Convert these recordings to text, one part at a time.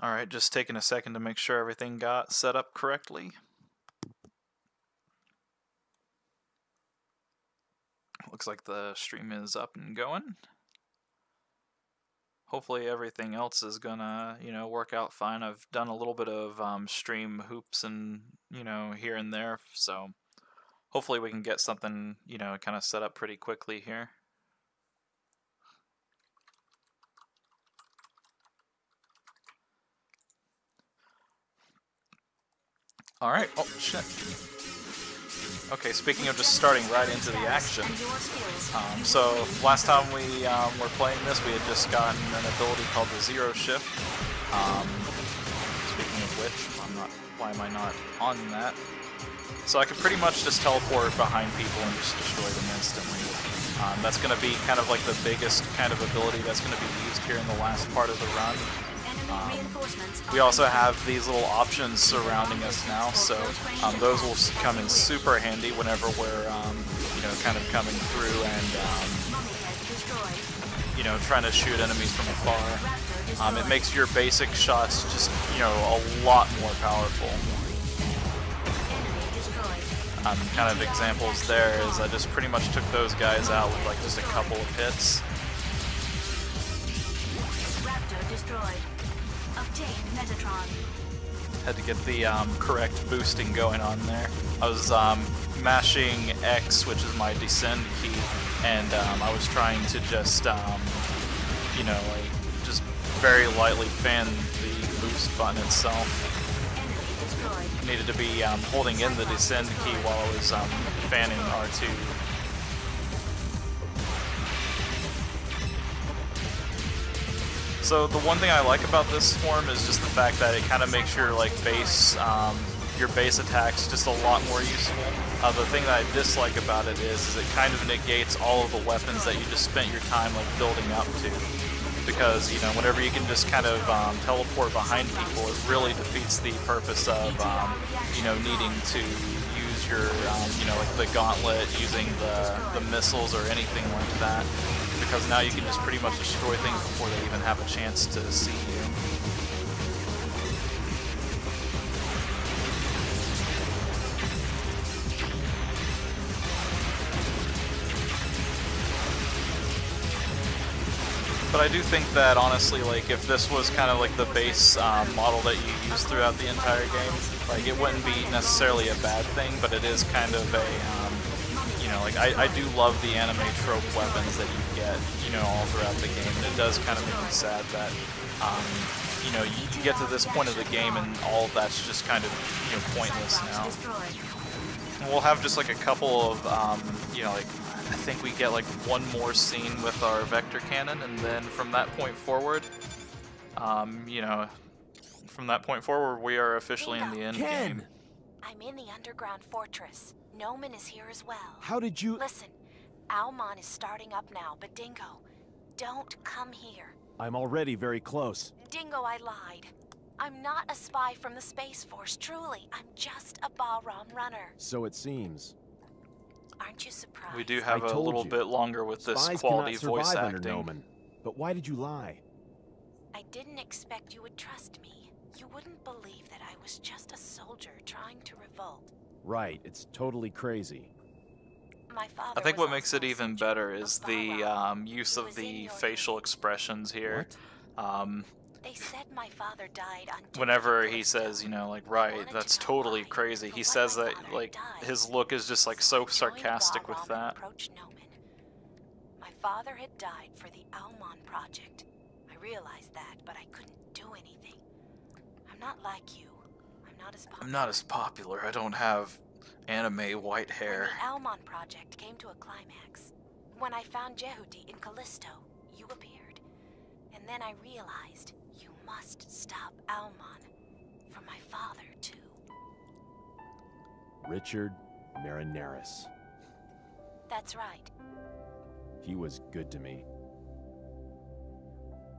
Alright, just taking a second to make sure everything got set up correctly. Looks like the stream is up and going. Hopefully everything else is gonna, work out fine. I've done a little bit of stream hoops and, here and there, so hopefully we can get something, kind of set up pretty quickly here. Alright, oh shit. Okay, speaking of just starting right into the action, so last time we were playing this, we had just gotten an ability called the Zero Shift. Speaking of which, why am I not on that? So I can pretty much just teleport behind people and just destroy them instantly. That's going to be kind of like the biggest kind of ability that's going to be used here in the last part of the run. We also have these little options surrounding us now, so those will come in super handy whenever we're, kind of coming through and, trying to shoot enemies from afar. It makes your basic shots just, a lot more powerful. Kind of examples there is I just pretty much took those guys out with like just a couple of hits. Had to get the correct boosting going on there. I was mashing X, which is my descend key, and I was trying to just, just very lightly fan the boost button itself. Needed to be holding in the descend key while I was fanning R2. So the one thing I like about this form is just the fact that it kind of makes your your base attacks just a lot more useful. The thing that I dislike about it is it kind of negates all of the weapons that you just spent your time building up to. Because, whenever you can just kind of teleport behind people, it really defeats the purpose of, needing to use your, like the gauntlet, using the missiles or anything like that. Because now you can just pretty much destroy things before they even have a chance to see you. But I do think that, honestly, if this was kind of the base model that you use throughout the entire game, it wouldn't be necessarily a bad thing, but it is kind of a, I do love the anime trope weapons that you get, all throughout the game, and it does kind of make me sad that, you get to this point of the game and all of that's just kind of, pointless now. And we'll have just a couple of, I think we get one more scene with our vector cannon, and then from that point forward, we are officially in the end game. I'm in the underground fortress. Noman is here as well. How did you... Listen, Almon is starting up now, but Dingo, don't come here. I'm already very close. Dingo, I lied. I'm not a spy from the Space Force, truly. I'm just a Balram runner. So it seems. Aren't you surprised? We do have a little bit longer with this Spies quality cannot voice survive under acting. Noman. But why did you lie? I didn't expect you would trust me. You wouldn't believe that I was just a soldier trying to revolt. Right, it's totally crazy. My father I think was what makes also it a even soldier better of is Balram. the use He of was in the your facial unit. expressions here. They said my father died on Whenever Dingo he Callisto. says, I right, wanted that's to know totally why. crazy. For He what says my that, father had died. his look is just, So so I joined sarcastic with Balram and that. approached Noman. My father had died for the Almon project. I realized that, but I couldn't do anything. I'm not like you. I'm not as popular. I'm not as popular. I don't have anime white hair. When the Almon project came to a climax, when I found Jehudi in Callisto, you appeared. And then I realized you must stop Almon. For my father, too. Richard Marinaris. That's right. He was good to me.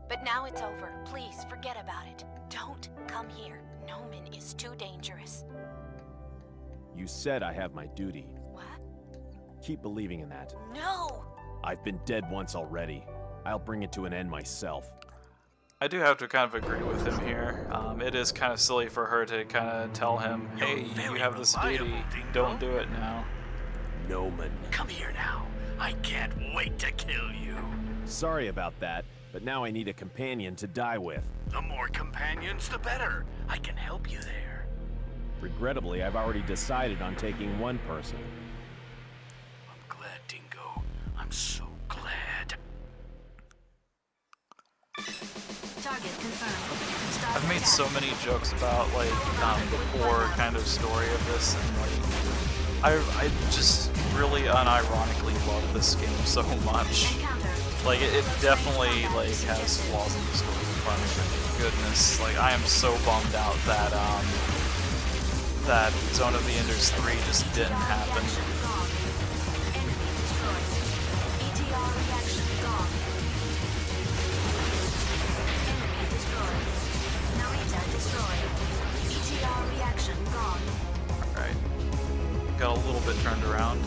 But now it's over. Please, forget about it. Don't come here. Noman is too dangerous. You said I have my duty. What? Keep believing in that. No! I've been dead once already. I'll bring it to an end myself. I do have to kind of agree with him here. It is kind of silly for her to kind of tell him, hey, you have this duty, don't do it now. Noman. Come here now. I can't wait to kill you. Sorry about that, but now I need a companion to die with. The more companions, the better. I can help you there. Regrettably, I've already decided on taking one person. I'm glad, Dingo. I'm so glad. Target confirmed. Start I've made attack. so many jokes about like the poor kind of story of this, and like I just really unironically love this game so much. Encounter. Like it definitely like has flaws in the story, but goodness, like I am so bummed out that that Zone of the Enders 3 just didn't happen. Enemy destroyed. ETR reaction gone. Enemy destroyed. Narita destroyed. ETR reaction gone. Alright. Got a little bit turned around.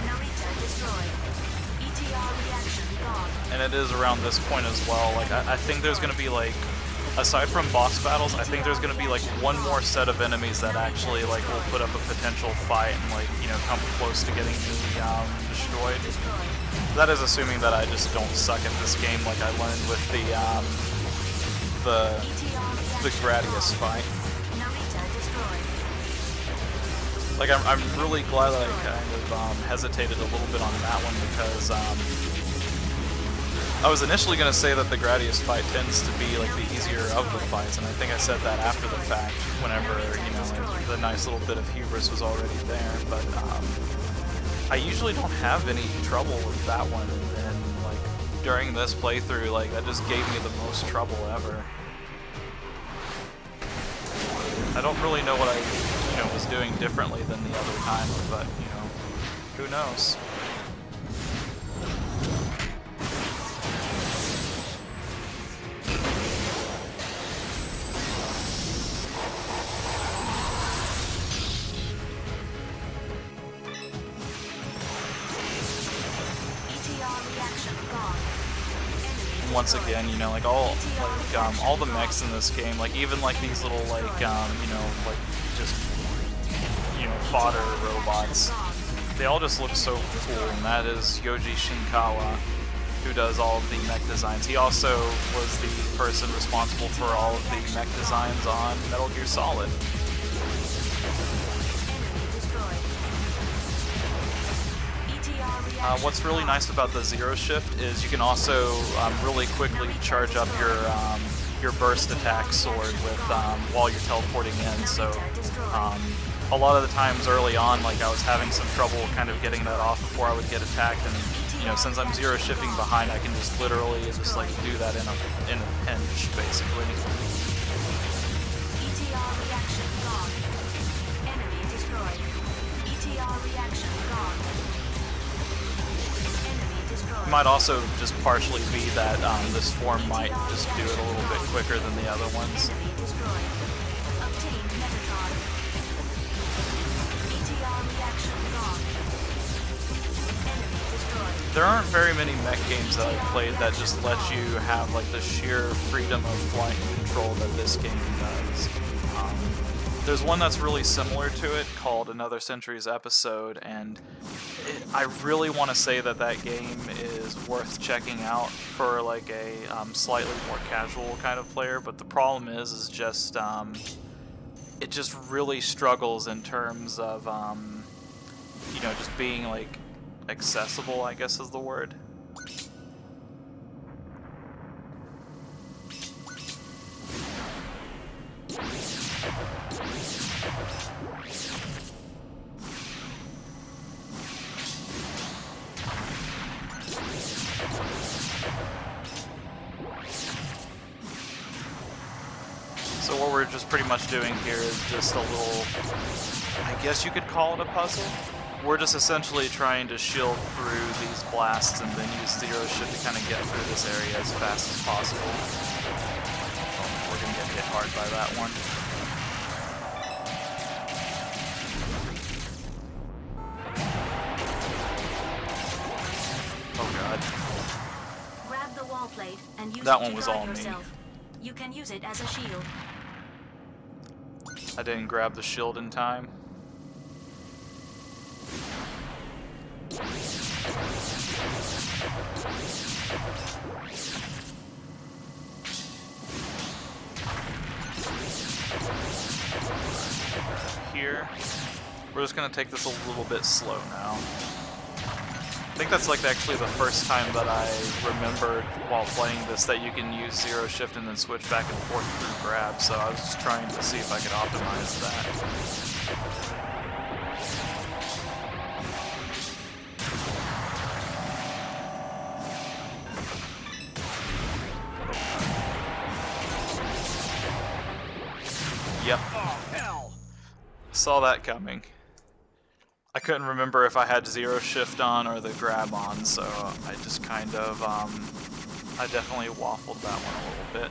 Narita destroyed. ETR reaction gone. And it is around this point as well. Like I think there's gonna be like, aside from boss battles, I think there's gonna be like one more set of enemies that actually like will put up a potential fight and like, you know, come close to getting me destroyed. That is assuming that I just don't suck at this game like I learned with the Gradius fight. Narita destroyed. Like I'm really glad that I kind of hesitated a little bit on that one because I was initially going to say that the Gradius fight tends to be like the easier of the fights, and I think I said that after the fact, whenever, you know, like, the nice little bit of hubris was already there, but I usually don't have any trouble with that one, and like during this playthrough, like that just gave me the most trouble ever. I don't really know what I, you know, was doing differently than the other times, but, you know, who knows? ETR reaction gone. Enemy Once destroyed. again, you know, like all the mechs in this game, like even like these little like you know, like just, you know, fodder robots, they all just look so cool. And that is Yoji Shinkawa, who does all of the mech designs. He also was the person responsible for all of the mech designs on Metal Gear Solid. Enemy destroyed. ETR reaction What's really gone. nice about the Zero Shift is you can also really quickly charge up your burst attack sword with while you're teleporting in. So a lot of the times early on, like I was having some trouble kind of getting that off before I would get attacked, and you know, since I'm zero shifting behind, I can just literally just like do that in a pinch, basically. ETR reaction gone. Enemy destroyed. ETR reaction gone. Enemy destroyed. It might also just partially be that this form might just do it a little bit quicker than the other ones. Enemy destroyed. Obtain Metatron. ETR reaction gone. Enemy destroyed. There aren't very many mech games that I've played that just let you have like the sheer freedom of flight and control that this game does. There's one that's really similar to it called Another Century's Episode, and I really want to say that that game is worth checking out for like a slightly more casual kind of player, but the problem is just it just really struggles in terms of you know, just being like accessible, I guess is the word. So what we're just pretty much doing here is just a little, I guess you could call it a puzzle. we're just essentially trying to shield through these blasts and then use Zero Shift to kind of get through this area as fast as possible. Oh, we're gonna get hit hard by that one. Oh god. Grab the wall plate and use That it one to was guide all me. yourself. You can use it as a shield. I didn't grab the shield in time. Here, we're just gonna take this a little bit slow now. I think that's like actually the first time that I remembered while playing this that you can use Zero Shift and then switch back and forth through grab, so I was just trying to see if I could optimize that. Yep. Oh, hell! Saw that coming. I couldn't remember if I had Zero Shift on or the grab on, so I just kind of, I definitely waffled that one a little bit.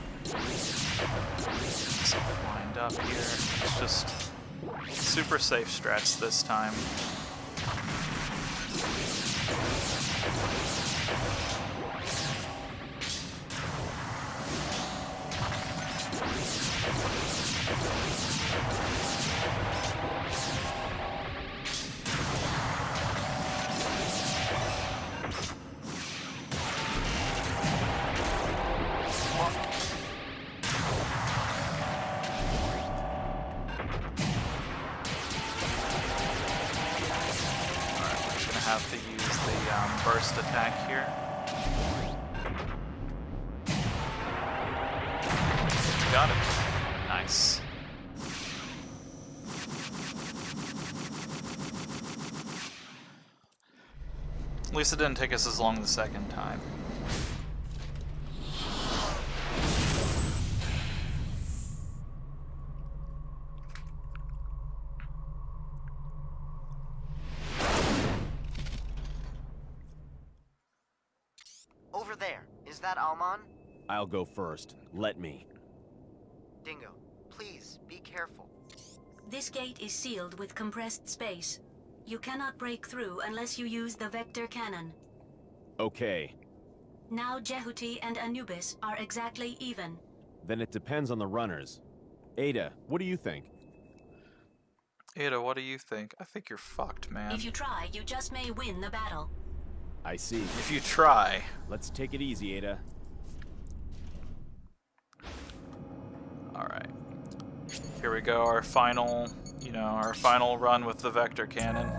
So lined up here. It's just super safe strats this time. Have to use the burst attack here. Got it. Nice. At least it didn't take us as long the second time. Over there. Is that Alman? I'll go first. Let me. Dingo, please, be careful. This gate is sealed with compressed space. You cannot break through unless you use the vector cannon. Okay. Now Jehuti and Anubis are exactly even. Then it depends on the runners. Ada, what do you think? Ada, what do you think? I think you're fucked, man. If you try, you just may win the battle. I see. If you try. Let's take it easy, Ada. Alright. Here we go, our final, our final run with the vector cannon.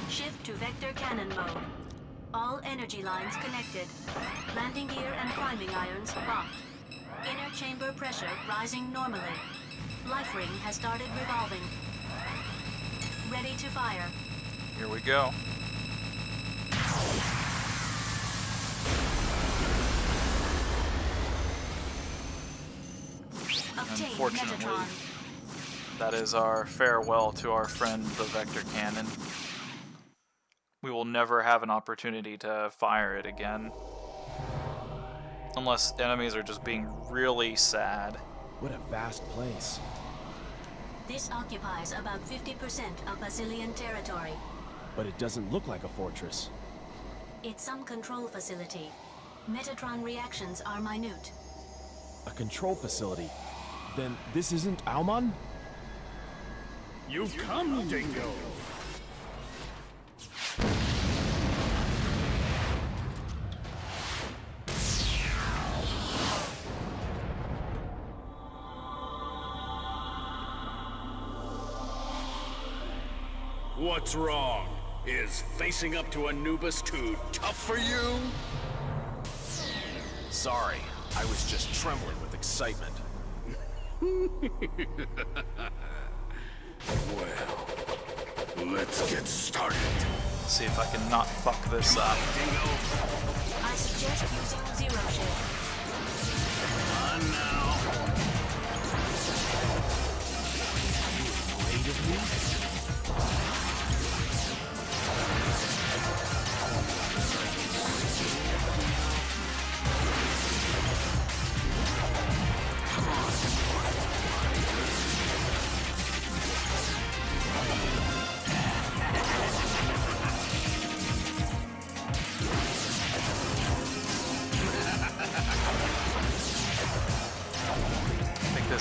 Shift to vector cannon mode. All energy lines connected. Landing gear and climbing irons locked. Inner chamber pressure rising normally. Life ring has started revolving. Ready to fire. Here we go. Obtain Unfortunately, Metatron. that is our farewell to our friend the vector cannon. We will never have an opportunity to fire it again. Unless enemies are just being really sad. What a vast place. This occupies about 50% of Basilian territory. But it doesn't look like a fortress. It's some control facility. Metatron reactions are minute. A control facility. Then this isn't Alman? You've come, Dingo. What's wrong? Is facing up to Anubis too tough for you? Sorry, I was just trembling with excitement. Well, let's get started. See if I can not fuck this up. Dingo, I suggest using Zero Shift. on now. Afraid of me?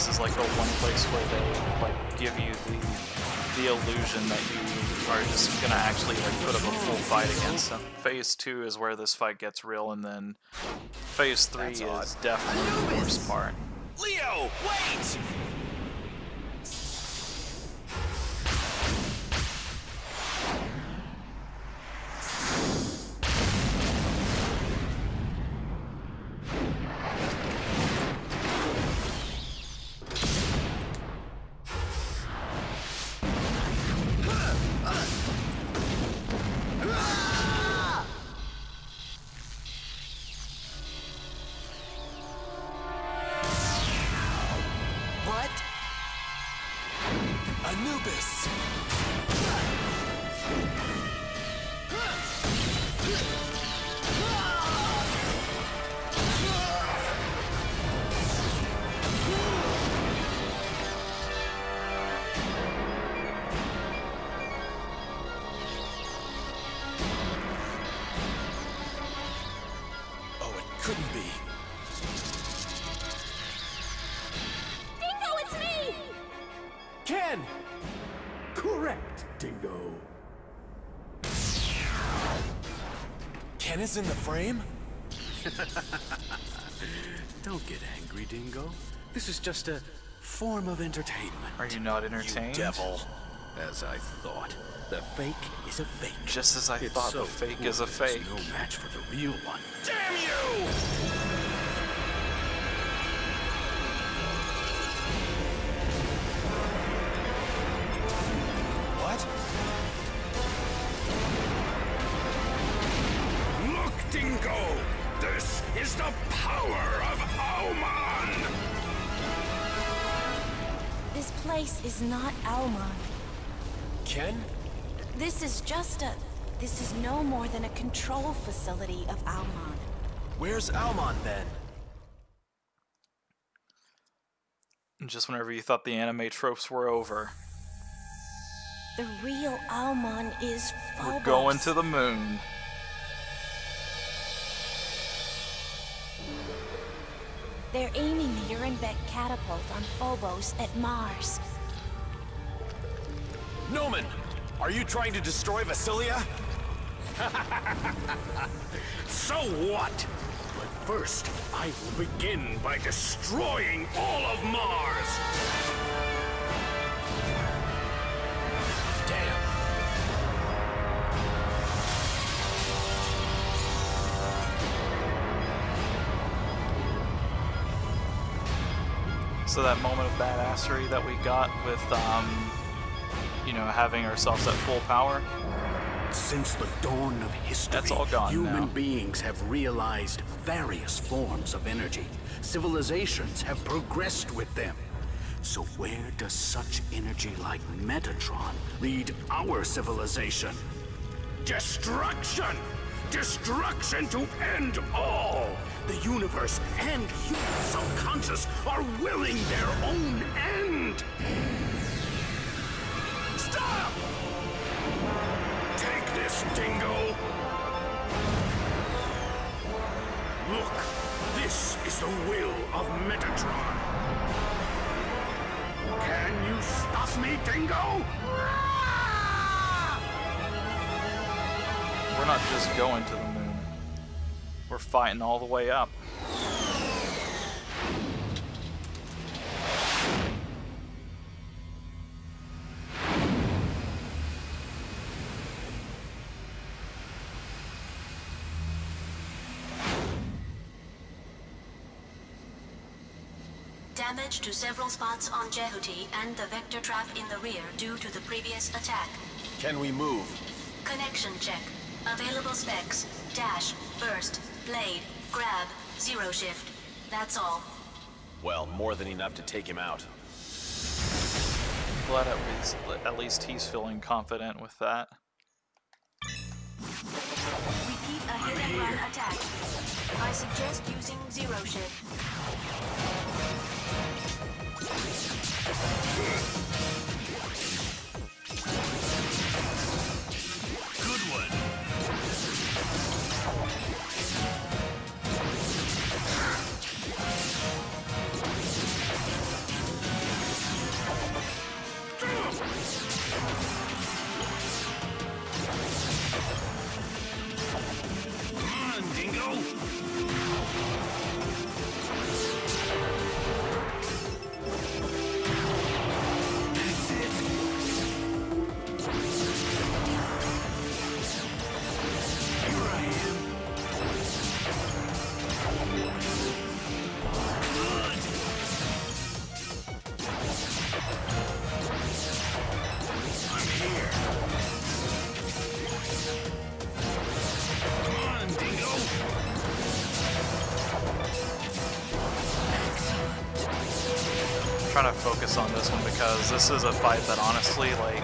this is like the one place where they like give you the illusion that you are just gonna actually like put up a full fight against them. Phase 2 is where this fight gets real, and then Phase 3 is definitely the worst part. Leo, wait! Couldn't be. Dingo, it's me! Ken! Correct, Dingo. Ken is in the frame? Don't get angry, Dingo. This is just a form of entertainment. Are you not entertained? You devil. As I thought, the fake is a fake. Just as I It's thought, so the fake cool is a that fake. there's no match for the real one. Damn you! What? Look, Dingo! This is the power of Auman! This place is not Almon. Ken? This is no more than a control facility of Almon. Where's Almon then? Just whenever you thought the anime tropes were over, The real Almon is Phobos. we're going to the moon. They're aiming the Urenbeck catapult on Phobos at Mars. Noman! Are you trying to destroy Vasilia? So what? But first, I will begin by destroying all of Mars! Damn. So that moment of badassery that we got with, you know, having ourselves at full power, Since the dawn of history, That's all gone human now. beings have realized various forms of energy. Civilizations have progressed with them. So where does such energy like Metatron lead our civilization? Destruction! Destruction to end all! The universe and human subconscious are willing their own end! Stop! Take this, Dingo! Look, this is the will of Metatron. Can you stop me, Dingo? we're not just going to the moon. We're fighting all the way up. Damage to several spots on Jehuti and the vector trap in the rear due to the previous attack. Can we move? Connection check. Available specs. Dash, burst, blade, grab, zero shift. That's all. Well, more than enough to take him out. Glad at least he's feeling confident with that. Repeat a hit and run attack. I suggest using zero shift. Good one. trying to focus on this one because this is a fight that honestly, like,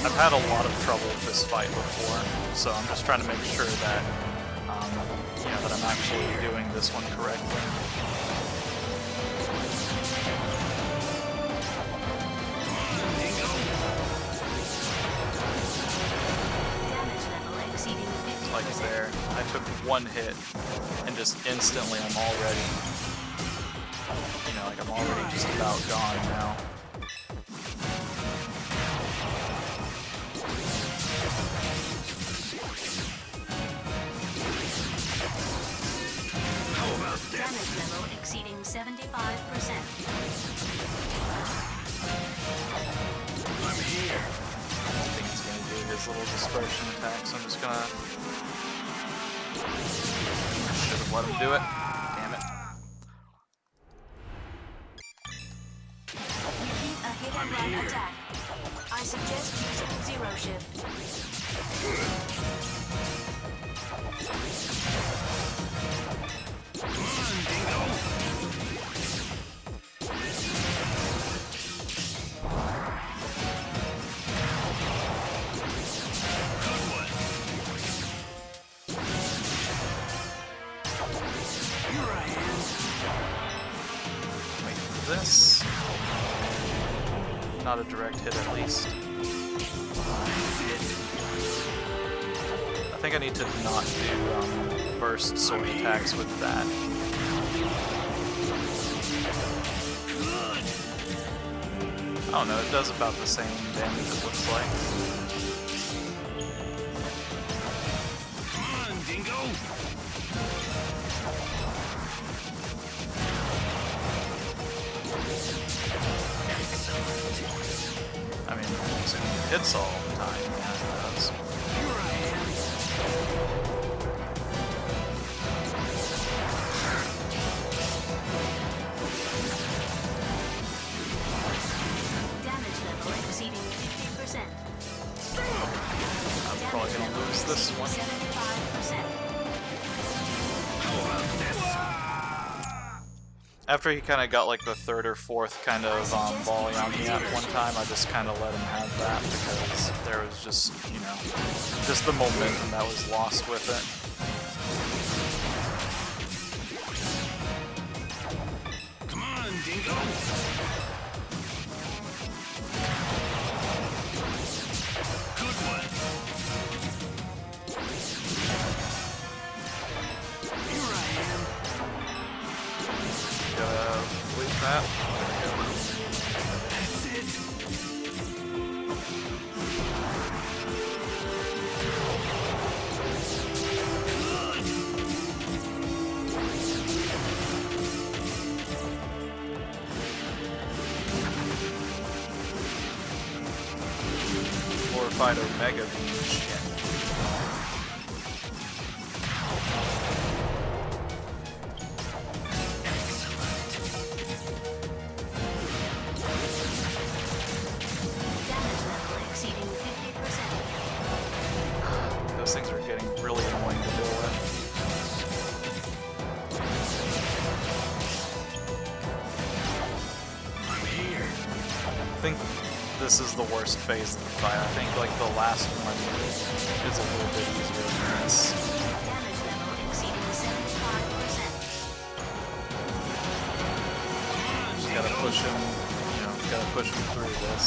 I've had a lot of trouble with this fight before, so I'm just trying to make sure that, you know, that I'm actually doing this one correctly. Like there, I took one hit, and just instantly I'm already, you know, like I'm already just about gone now. Damage level exceeding 75%. I'm here. I think he's gonna do his little dispersion attack, so I'm just gonna... Should have let him do it. Damn it. Repeat a hit and run attack. I suggest using zero shift. Wait for this. Not a direct hit at least. I think I need to not do burst sword attacks with that. I don't know, it does about the same damage it looks like. Come on, Dingo! I mean, assuming it hits all the time, yeah, it does. Damage level exceeding 50%. I'm probably gonna lose this one. 75%. After he kind of got like the third or fourth kind of volley on me at one time, I just kind of let him have that because there was just, you know, just the momentum that was lost with it. Come on, Dingo! Good one! Here I am! Gotta wait that. That's it! Glorified Omega beam shit. Damage level exceeding 50%. Those things are getting really annoying to deal with. I'm here! I think this is the worst phase of the fight. I think like the last one is a little bit easier than this. Damage level exceeding 75%. Just gotta push him, you know, gotta push him through this.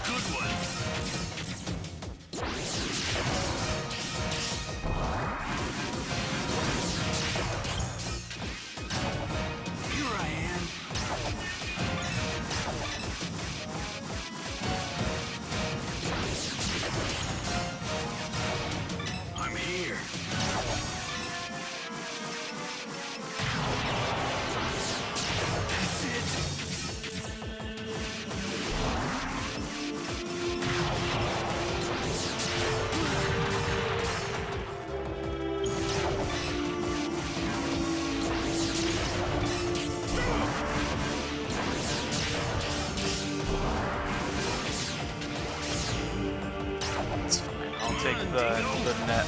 Good one! Here I am! I'm here! That's it! It's fine. I'll take the net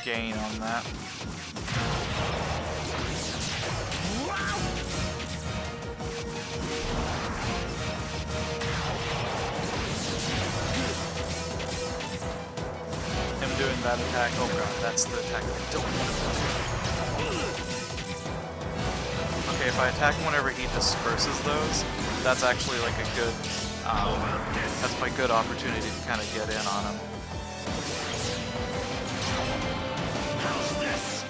gain on that. that attack. Oh god, that's the attack that I don't want to do. Okay, if I attack him whenever he disperses those, that's actually like a good, that's my good opportunity to kind of get in on him. How's this?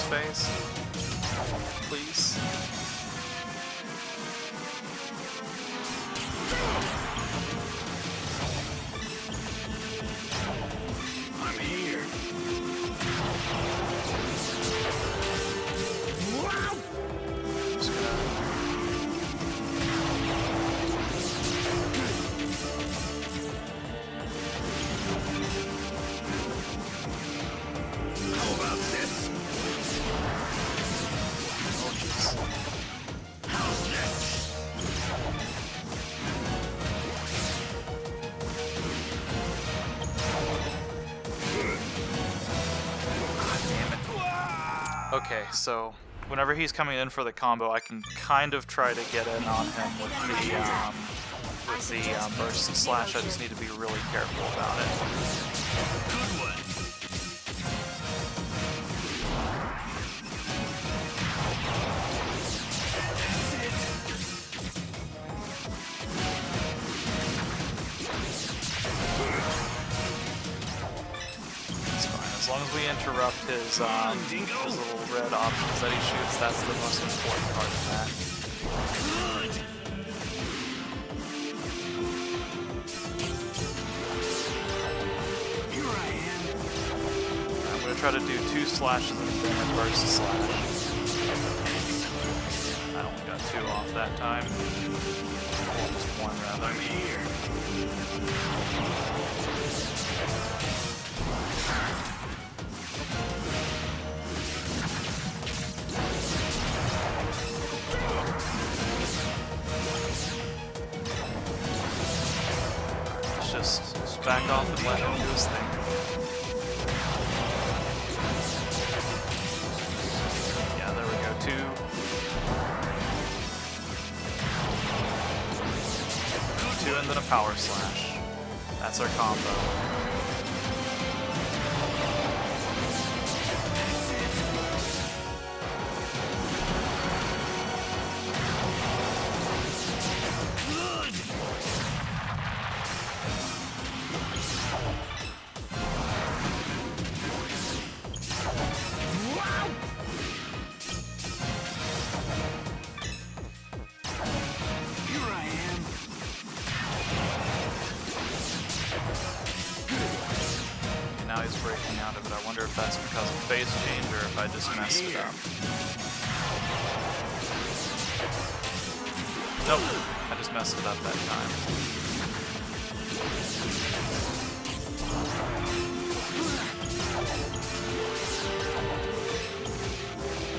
Face, please. I'm here. Just gonna... How about this? Oh jeez. How's this? Okay, so whenever he's coming in for the combo, I can kind of try to get in on him with the burst slash. I just need to be really careful about it. Good one. It's fine. As long as we interrupt his little red options that he shoots, that's the most important part of that. Good. Here I am. I'm going to try to do 2 slashes and then a burst slash. I only got 2 off that time. Well, just 1 rather. I'm here. Let's just back off and let him do his thing. Yeah, there we go. 2. 2 and then a power slash. That's our combo. Here I am. Now he's breaking out of it. I wonder if that's because of phase change or if I just messed it up. Nope, I just messed it up that time.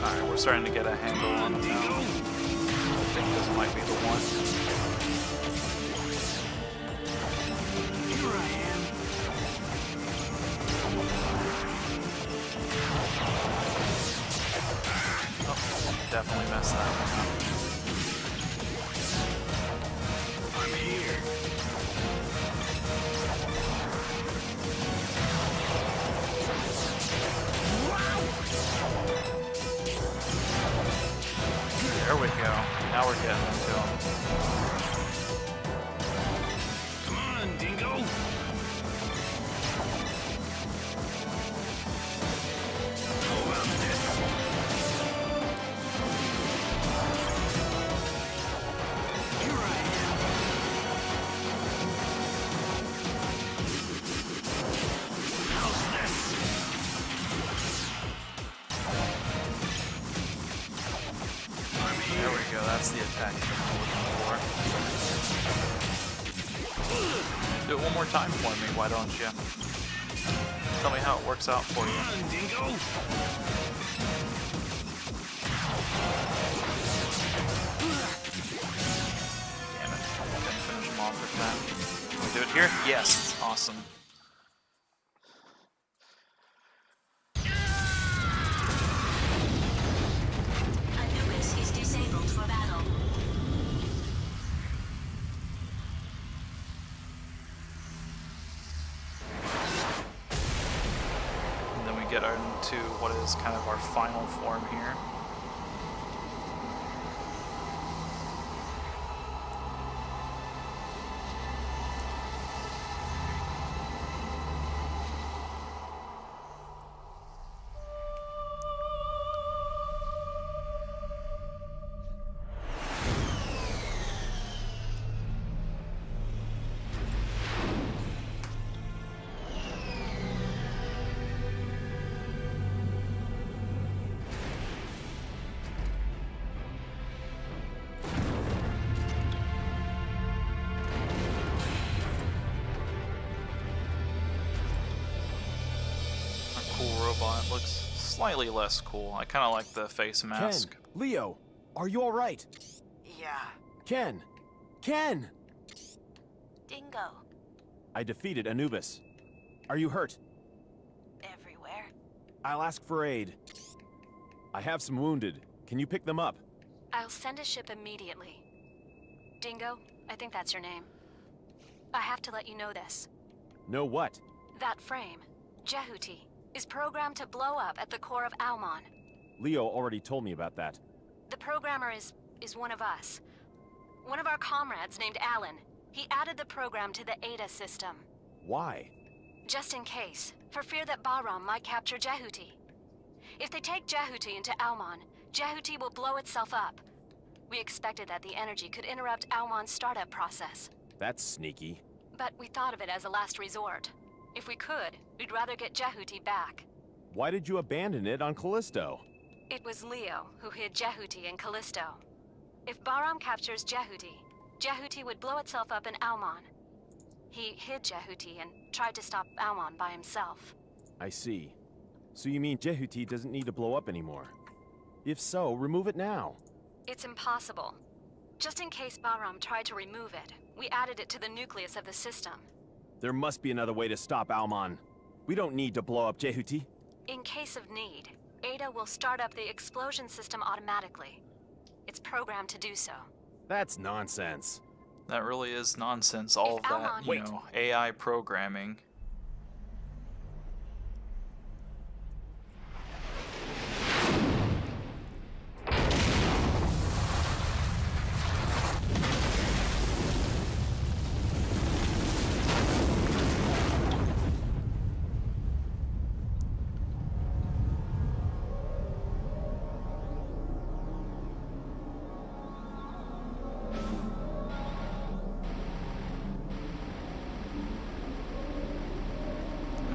Alright, we're starting to get a handle on him now. I think this might be the one. Here I am. Oh, definitely messed that one up. I'm here. There we go. Now we're getting into him. Come on, Dingo. How about this? Here I am. How's this? I'm There here. we go. That's the attack I'm looking for. Do it one more time for me, why don't you? Tell me how it works out for you. Come on, Dingo. Damn it. Didn't finish him off with that. Can we do it here? Yes. Awesome. Anubis is disabled for battle. And then we get into what is kind of our final form here. Robot looks slightly less cool. I kind of like the face mask. Ken, Leo, are you all right? Yeah. Ken, Ken! Dingo. I defeated Anubis. Are you hurt? Everywhere. I'll ask for aid. I have some wounded. Can you pick them up? I'll send a ship immediately. Dingo, I think that's your name. I have to let you know this. Know what? That frame, Jehuti, is programmed to blow up at the core of Almon. Leo already told me about that. The programmer is one of us. One of our comrades named Alan. He added the program to the Ada system. Why? Just in case, for fear that Bahram might capture Jehuti. If they take Jehuti into Almon, Jehuti will blow itself up. We expected that the energy could interrupt Almon's startup process. That's sneaky. But we thought of it as a last resort. If we could, we'd rather get Jehuti back. Why did you abandon it on Callisto? It was Leo who hid Jehuti in Callisto. If Bahram captures Jehuti, Jehuti would blow itself up in Almon. He hid Jehuti and tried to stop Almon by himself. I see. So you mean Jehuti doesn't need to blow up anymore? If so, remove it now. It's impossible. Just in case Bahram tried to remove it, we added it to the nucleus of the system. There must be another way to stop Almon. We don't need to blow up Jehuti. In case of need, Ada will start up the explosion system automatically. It's programmed to do so. That's nonsense. That really is nonsense, all of If that, Almon- you Wait. know, AI programming.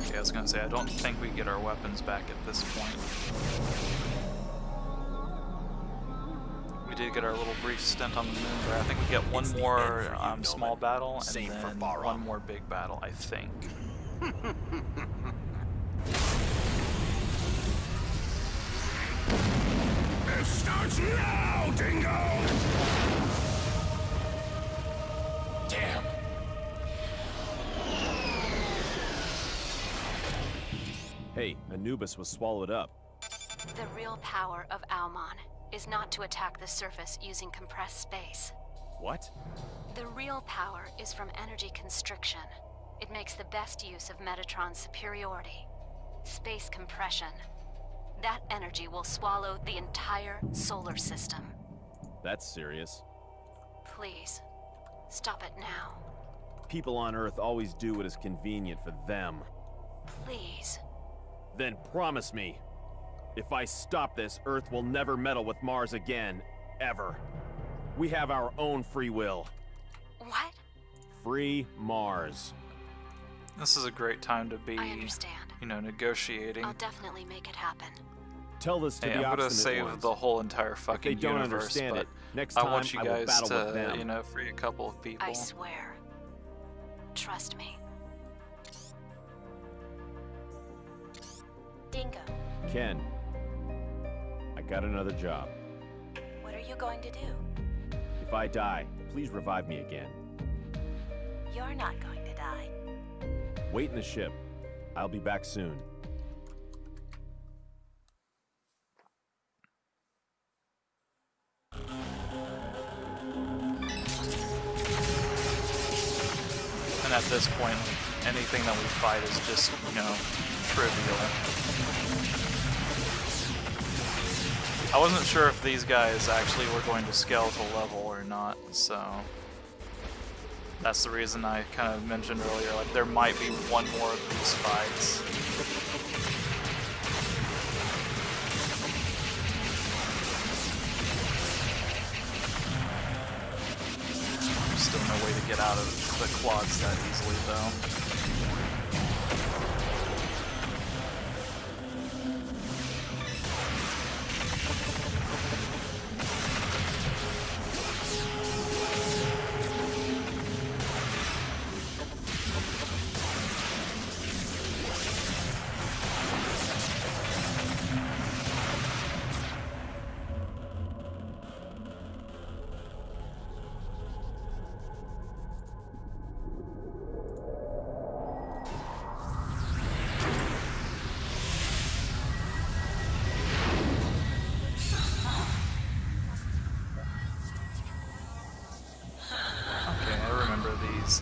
Okay, I was gonna say, I don't think we get our weapons back at this point. We did get our little brief stint on the moon, but I think we get one more small battle and Same for then Bahram. one more big battle, I think. It starts now, Dingo! Damn! Hey, Anubis was swallowed up. The real power of Almon is not to attack the surface using compressed space. What? The real power is from energy constriction. It makes the best use of Metatron's superiority. Space compression. That energy will swallow the entire solar system. That's serious. Please, stop it now. People on Earth always do what is convenient for them. Please. Then promise me, if I stop this, Earth will never meddle with Mars again, ever. We have our own free will. What? Free Mars. This is a great time to be, I understand. you know, negotiating. I'll definitely make it happen. Tell this to Hey, the I'm gonna obstinate save ones. the whole entire If fucking they don't universe, understand but it, next I time want you I will guys battle with to, them. you know, free a couple of people. I swear. Trust me. Ken, I got another job. What are you going to do? If I die, please revive me again. You're not going to die. Wait in the ship. I'll be back soon. And at this point, anything that we fight is just, you know, trivial. I wasn't sure if these guys actually were going to skeletal level or not, so that's the reason I kind of mentioned earlier, like there might be one more of these fights. There's still no way to get out of the quads that easily, though.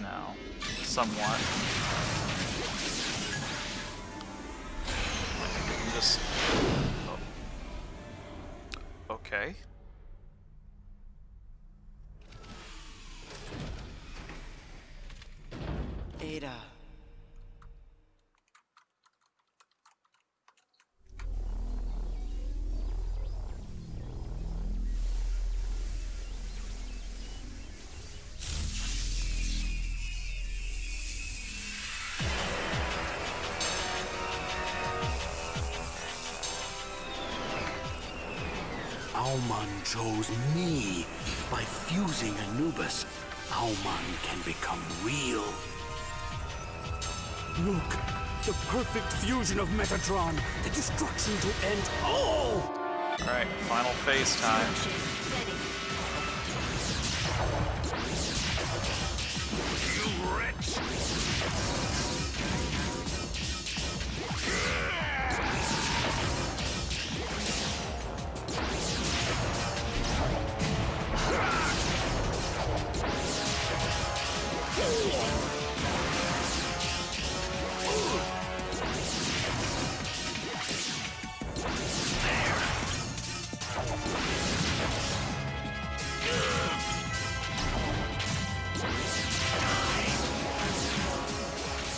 Now, somewhat. We can just... Oh. Okay. Ada. Auman chose me. By fusing Anubis, Auman can become real. Look, the perfect fusion of Metatron, the destruction to end all! Alright, final phase time. You wretch!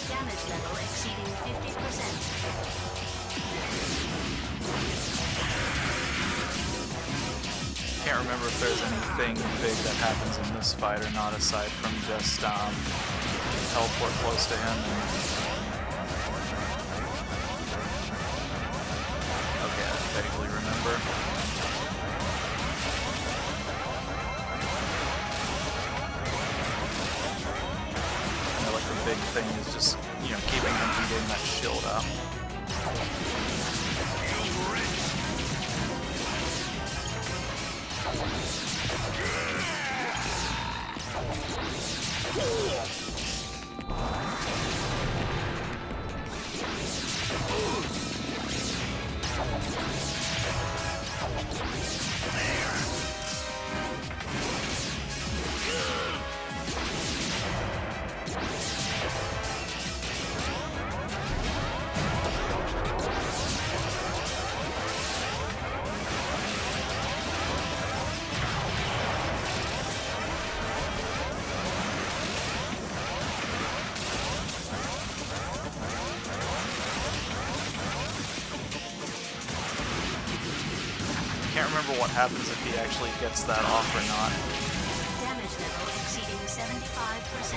Damage level exceeding 50%. Can't remember if there's anything big that happens in this fight or not, aside from just teleport close to him. Okay, I vaguely remember. You know, like the big thing is just, you know, keeping him from getting that shield up. Can't remember what happens if he actually gets that off or not. Damage level exceeding 75%.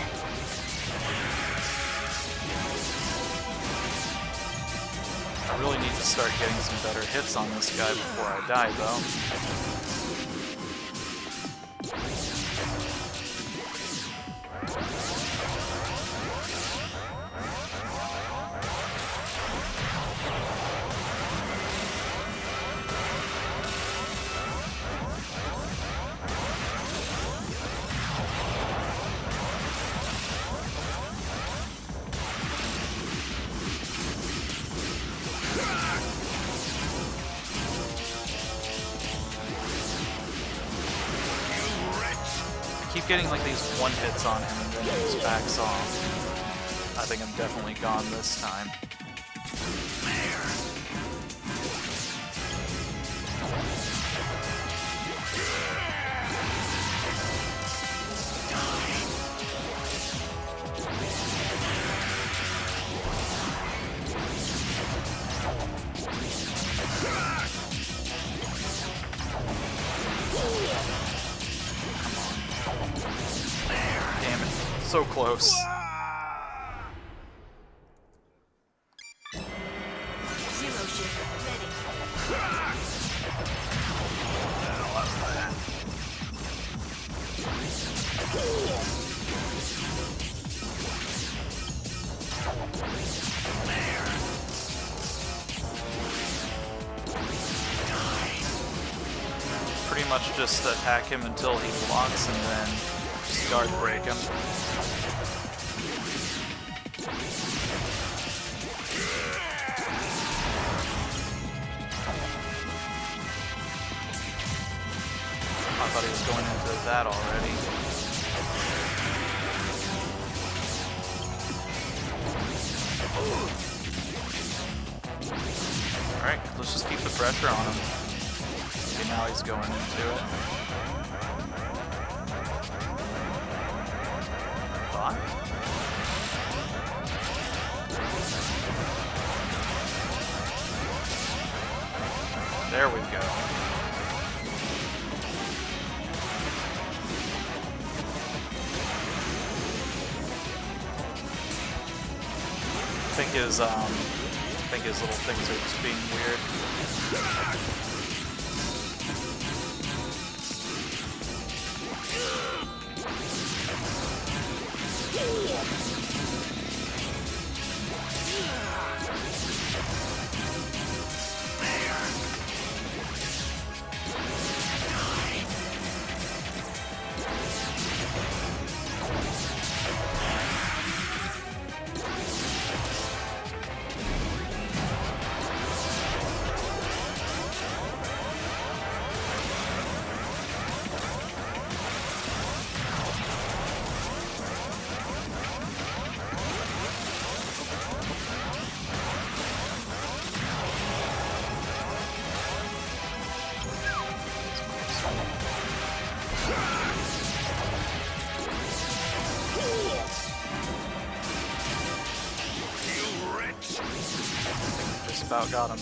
I really need to start getting some better hits on this guy before I die, though. keep getting like these one hits on him and then he just backs off. I think I'm definitely gone this time. Damn it. So close. Zero shift ready. Pretty much just attack him until he blocks and then just guard break him. I thought he was going into that already. Alright, let's just keep the pressure on him. Okay, now he's going into it. Thought? There we go. I think his little things are just being weird. Just about got him.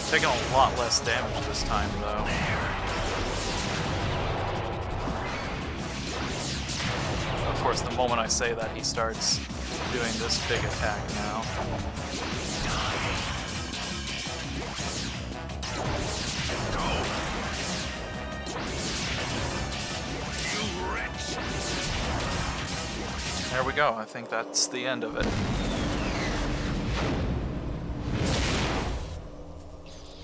Taking a lot less damage this time, though. Of course, the moment I say that, he starts doing this big attack now. There we go. I think that's the end of it.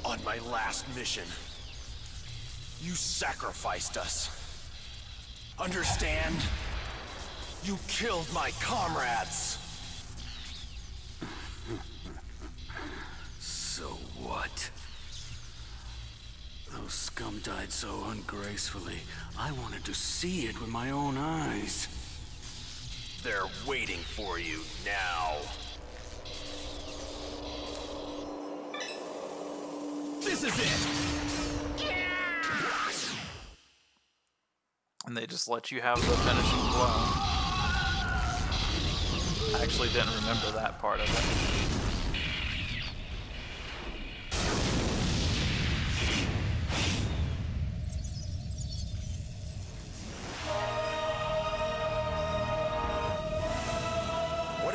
On my last mission, you sacrificed us. Understand? You killed my comrades. So what? Those scum died so ungracefully. I wanted to see it with my own eyes. They're waiting for you now. This is it! And they just let you have the finishing blow. I actually didn't remember that part of it.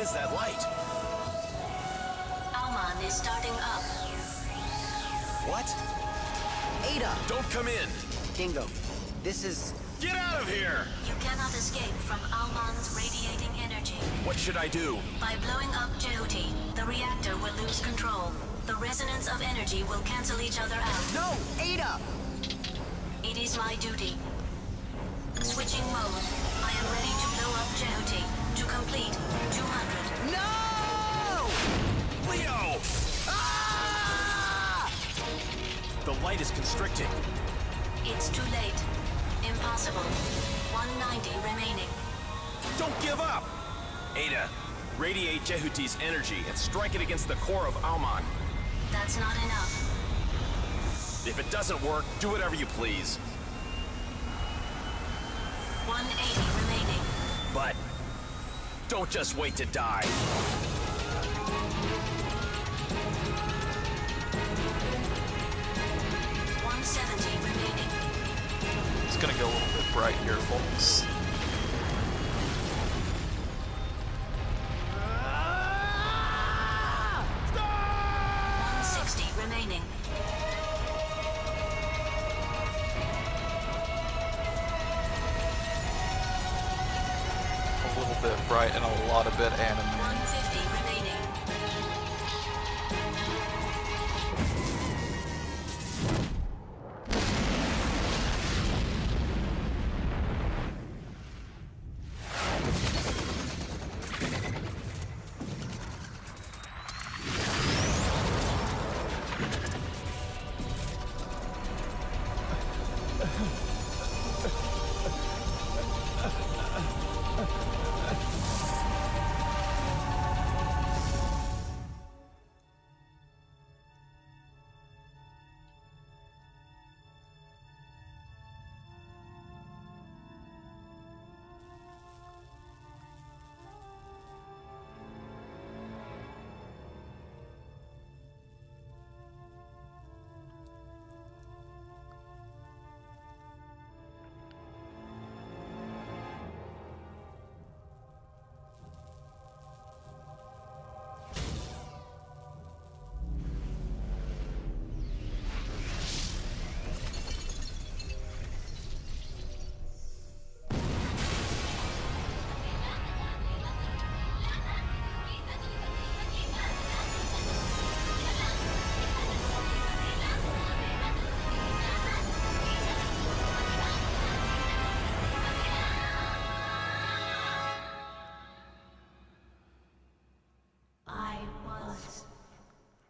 is that light? Alman is starting up. What? Ada! Don't come in! Dingo, this is... Get out of here! You cannot escape from Alman's radiating energy. What should I do? By blowing up Jehuti, the reactor will lose control. The resonance of energy will cancel each other out. No! Ada! It is my duty. Switching mode. I am ready to blow up Jehuti. To complete 200. No! Leo! Ah! The light is constricting. It's too late. Impossible. 190 remaining. Don't give up! Ada, radiate Jehuti's energy and strike it against the core of Alman. That's not enough. If it doesn't work, do whatever you please. 180 remaining. But don't just wait to die. 170 remaining. It's gonna go a little bit bright here, folks. Ah! 160 remaining. A little bit bright and a lot of bit anime. 150 remaining.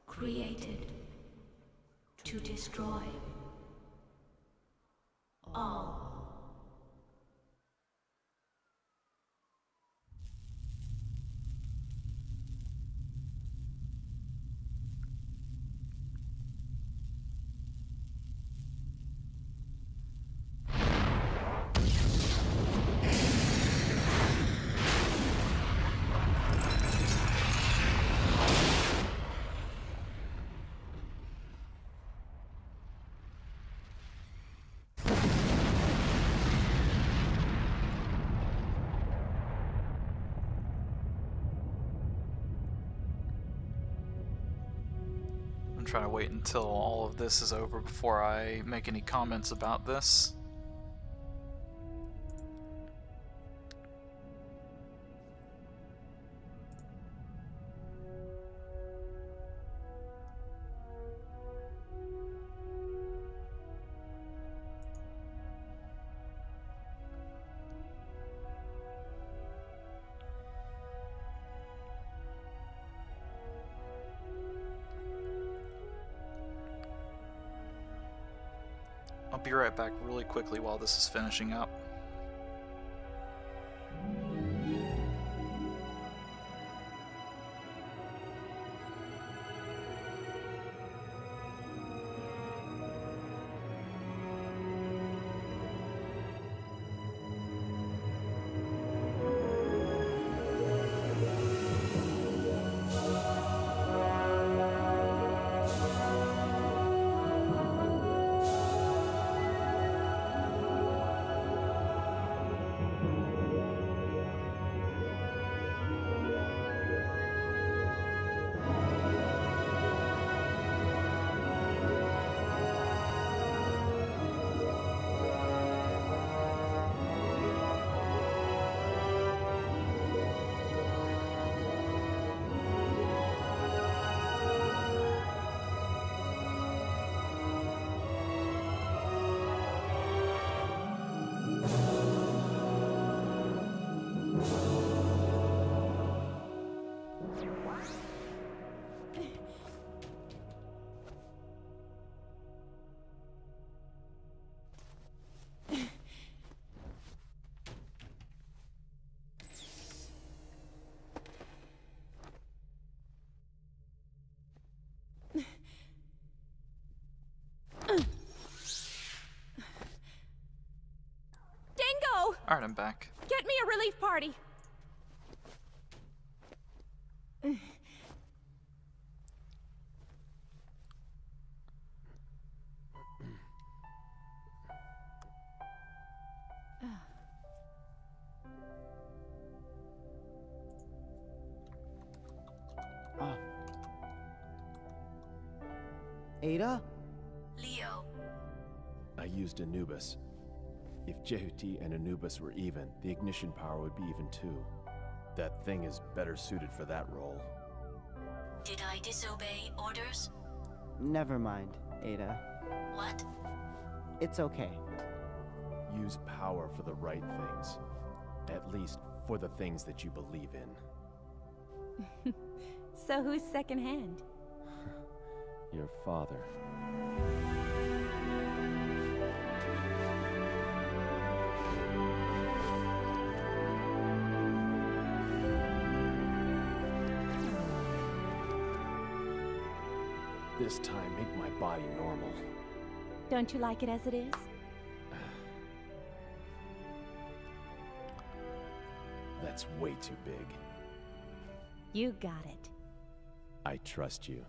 Created to destroy all. I'm trying to wait until all of this is over before I make any comments about this. I'll be right back really quickly while this is finishing up. Dingo! Alright, I'm back. Get me a relief party! Ada? Leo, I used Anubis. If Jehuti and Anubis were even, the ignition power would be even too. That thing is better suited for that role. did I disobey orders? Never mind, Ada. What? It's okay. Use power for the right things. At least for the things that you believe in. So who's second hand? Your father. This time, make my body normal. Don't you like it as it is? That's way too big. You got it. I trust you.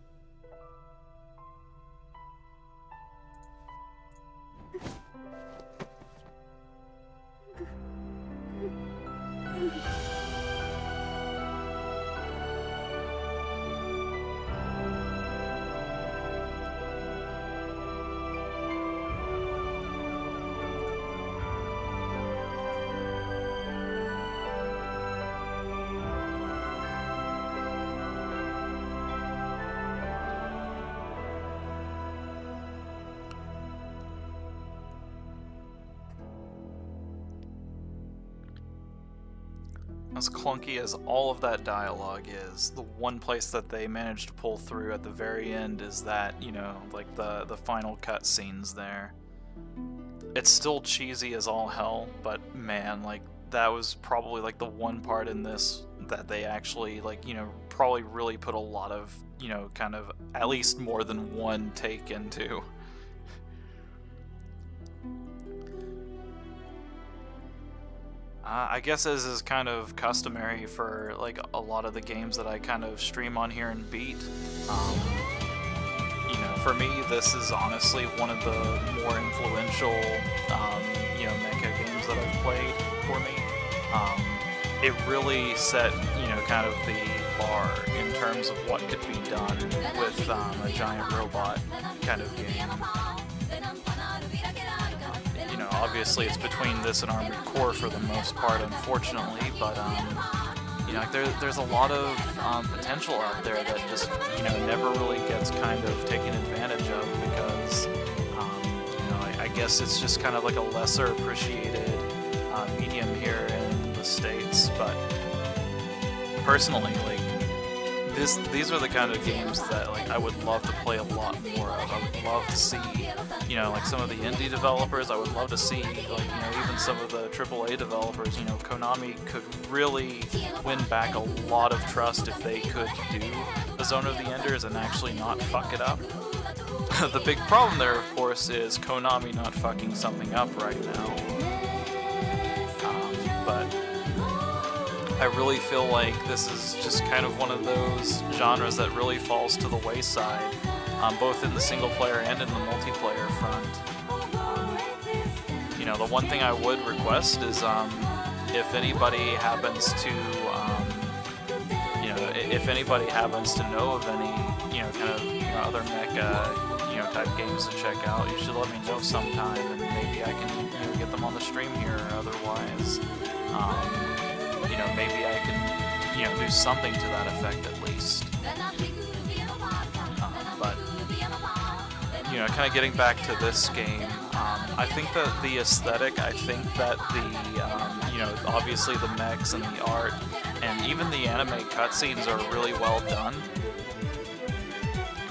As clunky as all of that dialogue is, the one place that they managed to pull through at the very end is that, you know, like the final cutscenes there. It's still cheesy as all hell, but man, like, that was probably like the one part in this that they actually, like, you know, probably really put a lot of, you know, kind of at least more than one take into. I guess as is kind of customary for like a lot of the games that I kind of stream on here and beat. You know, for me, this is honestly one of the more influential, you know, mecha games that I've played for me. It really set, you know, kind of the bar in terms of what could be done with a giant robot kind of game. You know, obviously it's between this and Armored Core for the most part, unfortunately, but you know, like there's a lot of potential out there that just, you know, never really gets kind of taken advantage of because, you know, I guess it's just kind of like a lesser appreciated medium here in the States. But personally, like, these are the kind of games that, like, I would love to play a lot more of. I would love to see, you know, like some of the indie developers. I would love to see, like, you know, even some of the AAA developers. You know, Konami could really win back a lot of trust if they could do the Zone of the Enders and actually not fuck it up. The big problem there, of course, is Konami not fucking something up right now. But I really feel like this is just kind of one of those genres that really falls to the wayside, both in the single player and in the multiplayer front. You know, the one thing I would request is if anybody happens to, you know, if anybody happens to know of any, you know, kind of, you know, other mecha, you know, type games to check out, you should let me know sometime, and maybe I can, you know, get them on the stream here or otherwise. You know, maybe I can, you know, do something to that effect at least. But, you know, kind of getting back to this game, I think that the aesthetic, I think that the, you know, obviously the mechs and the art, and even the anime cutscenes are really well done.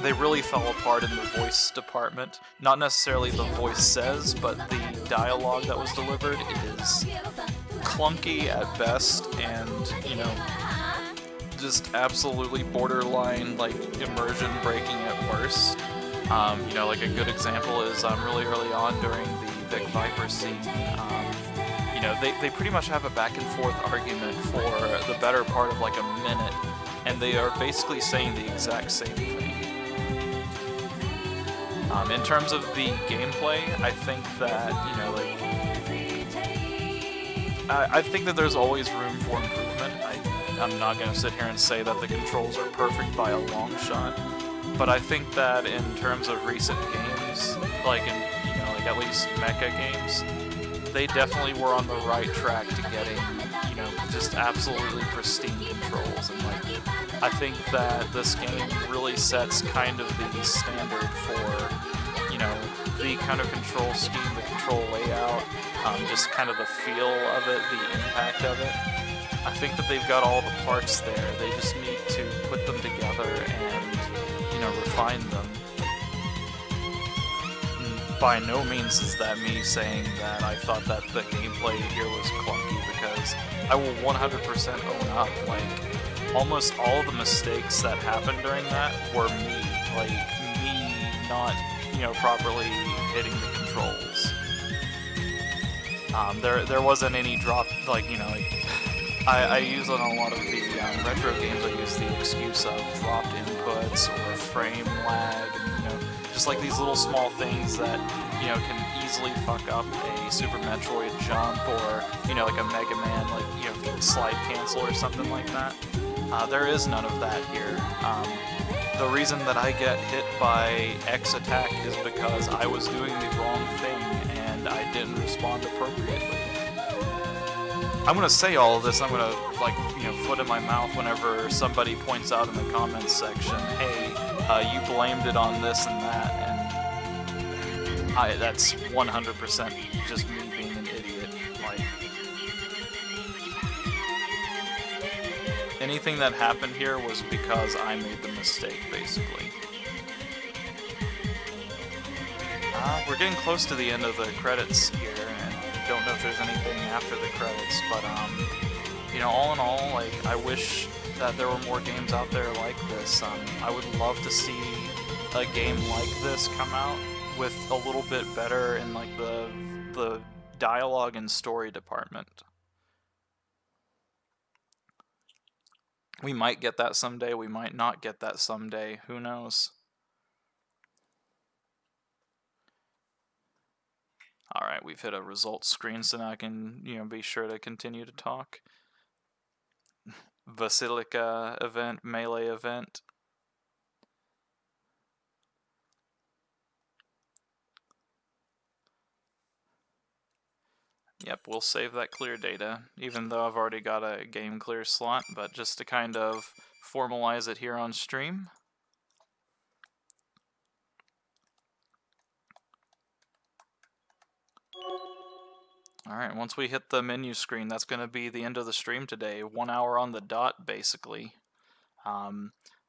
They really fell apart in the voice department. Not necessarily the voice says, but the dialogue that was delivered is clunky at best, and, you know, just absolutely borderline, like, immersion breaking at worst. You know, like a good example is really early on during the Vic Viper scene, you know, they pretty much have a back and forth argument for the better part of like a minute, and they are basically saying the exact same thing. In terms of the gameplay, I think that, you know, like, I think that there's always room for improvement. I'm not going to sit here and say that the controls are perfect by a long shot, but I think that in terms of recent games, like in, you know, like at least mecha games, they definitely were on the right track to getting, you know, just absolutely pristine controls. And like, I think that this game really sets kind of the standard for, you know, the kind of control scheme, the control layout, just kind of the feel of it, the impact of it. I think that they've got all the parts there. They just need to put them together and, you know, refine them. By no means is that me saying that I thought that the gameplay here was clunky, because I will 100% own up, like, almost all the mistakes that happened during that were me. Like, me not, you know, properly hitting the controls. There wasn't any drop, like, you know, like, I use on a lot of the retro games, I use the excuse of dropped inputs or frame lag, and, you know, just like these little small things that, you know, can easily fuck up a Super Metroid jump, or, you know, like a Mega Man, like, you know, slide cancel or something like that. There is none of that here. The reason that I get hit by X attack is because I was doing the wrong thing and I didn't respond appropriately. I'm gonna say all of this, I'm gonna, like, you know, foot in my mouth whenever somebody points out in the comments section, hey, you blamed it on this and that, and that's 100% just me being an idiot. Like, anything that happened here was because I made the mistake, basically. We're getting close to the end of the credits here, and I don't know if there's anything after the credits, but, you know, all in all, like, I wish that there were more games out there like this. I would love to see a game like this come out with a little bit better in, like, the dialogue and story department. We might get that someday, we might not get that someday, who knows? Alright, we've hit a results screen, so now I can, you know, be sure to continue to talk. Basilica event, melee event. Yep, we'll save that clear data, even though I've already got a game clear slot, but just to kind of formalize it here on stream. Alright, once we hit the menu screen, that's going to be the end of the stream today. 1 hour on the dot, basically.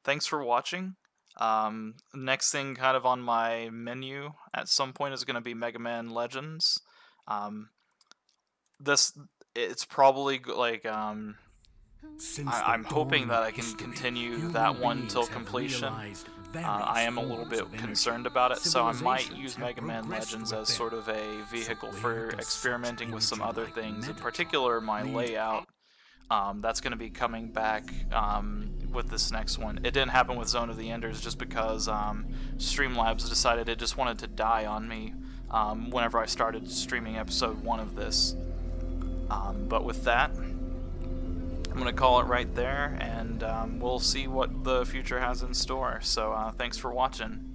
Thanks for watching. Next thing kind of on my menu at some point is going to be Mega Man Legends. It's probably like, I'm hoping that I can continue that one till completion. I am a little bit concerned about it, so I might use Mega Man Legends as sort of a vehicle for experimenting with some other things, in particular my layout. That's going to be coming back with this next one. It didn't happen with Zone of the Enders just because Streamlabs decided it just wanted to die on me whenever I started streaming episode 1 of this. But with that, I'm going to call it right there, and we'll see what the future has in store. So thanks for watching.